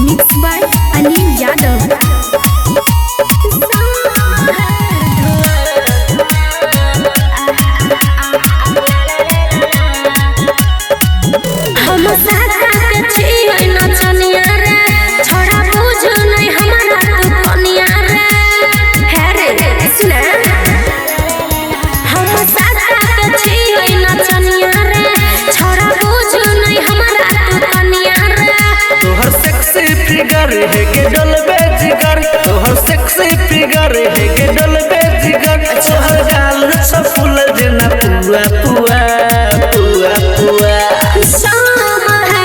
Mix by Anil Yadav. हम साथा के छियै नचनिया रे, छोड़ा बुझ नहीं हमारा तू कनिया रे। हे रे सुना, हम साथा के छियै नचनिया रे, छोड़ा बुझ नहीं हमारा तू कनिया रे। तोहर सेक्सी फिगर है के डलबे जिगर, तोहर सेक्सी फिगर है के डलबे जिगर। तोहर गाल सब फूल देना पुआ पुआ पुआ पुआ। शाम है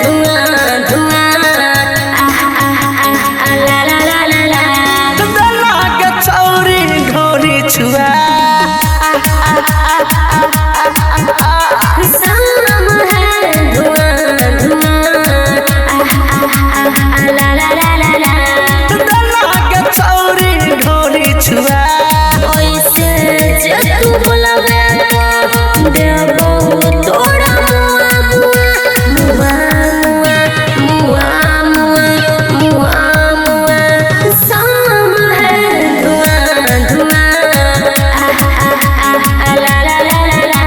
धुआं धुआं, आह आह आह ला ला ला ला ला। दला के छौरी ढोरी छुआ। शाम है धुआं धुआं, आह आह आह ला ला ला ला ला। दला के छौरी ढोरी छुआ। ओइसे जे तू बोलबे तो देबो तोरा मुआ मुआ मुआ मुआ मुआ। शाम है धुआं धुआं, आह आह आह ला ला ला ला ला।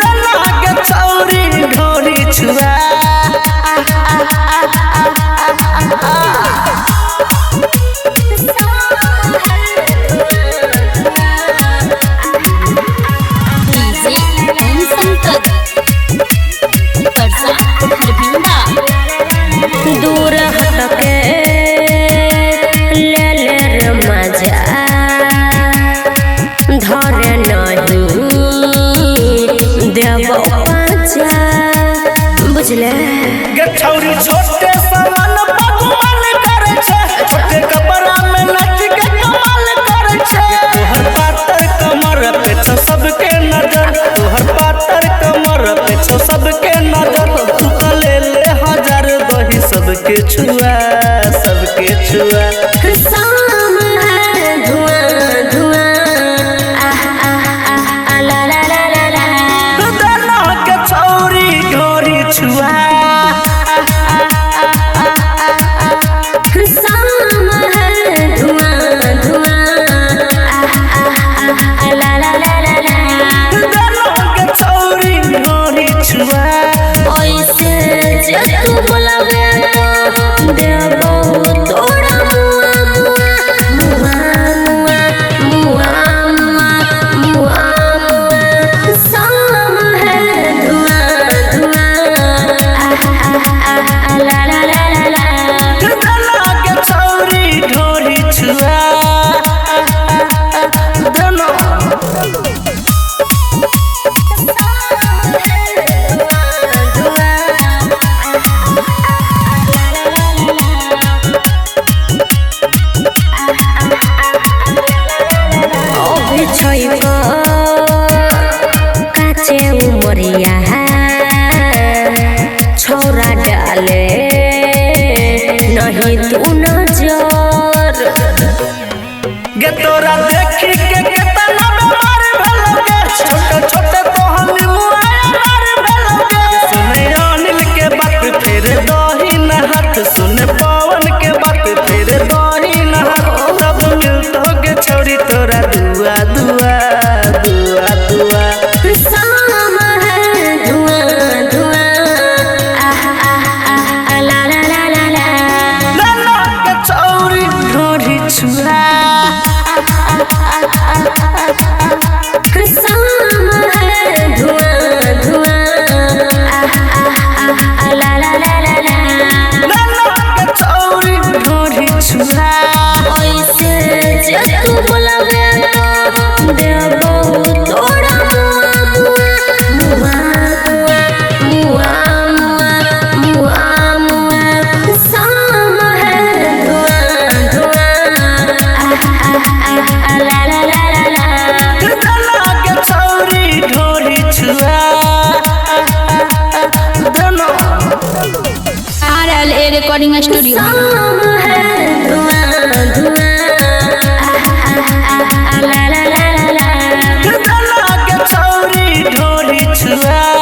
दला के छौरी ढोरी छुआ। दूर हटके ले ले रे मजा, धरे नहीं देबो पाजा, बुझले। गे छौरी छोटे सामान भगवान करे छे, छोटे कपड़ा में नाच के कमाल करे छे। तोहर पातर कमर पे छो सबके नजर, तोहर पातर कमर पे छो सबके नजर। तू तो ले ले हजार दही सबके छुआ सबके छुआ। शाम है धुआं धुआं, आह आह आह ला ला ला ला ला। दला के छौरी ढोरी छुआ। शाम है धुआं धुआं, आह आह आह ला ला ला ला ला। दला के छौरी ढोरी छुआ। ओइसे जे तू बोलबे तो देबो तोरा मुआ मुआ मुआ मुआ मुआ मुआ। शाम है धुआं धुआं, आह आह आह ला ला ला ला ला। दला के छौरी ढोरी छुआ। दला काचे उमरिया छोरा डाले नहीं तू नजर। गे तोरा देखी के केतना बेमार भेलोगे, छोटे छोटे तोहनी मुआया मार भेलोगे। सुने अनिल के बात फेर दही न हाथ, सुने पवन के बात फेर दही न हाथ। तब मिलतोगे छौरी तोरा दुआ दुआ दुआ दुआ। शाम है धुआं धुआं, आह आह आह ला ला ला ला ला। दला के छौरी ढोरी छुआ। शाम है धुआं धुआं, आह आह आह ला ला ला ला ला। दला के छौरी ढोरी छुआ। ओइसे जे तू बोलबे तो देबो तोरा मुआ मुआ मुआ मुआ मुआ। शाम है धुआं धुआं, आह आह आह ला ला ला ला ला। दला के छौरी ढोरी छुआ। दला RLA रिकॉर्डिंग स्टूडियो। शाम है धुआं धुआं, आह आह आह ला ला ला ला ला। जा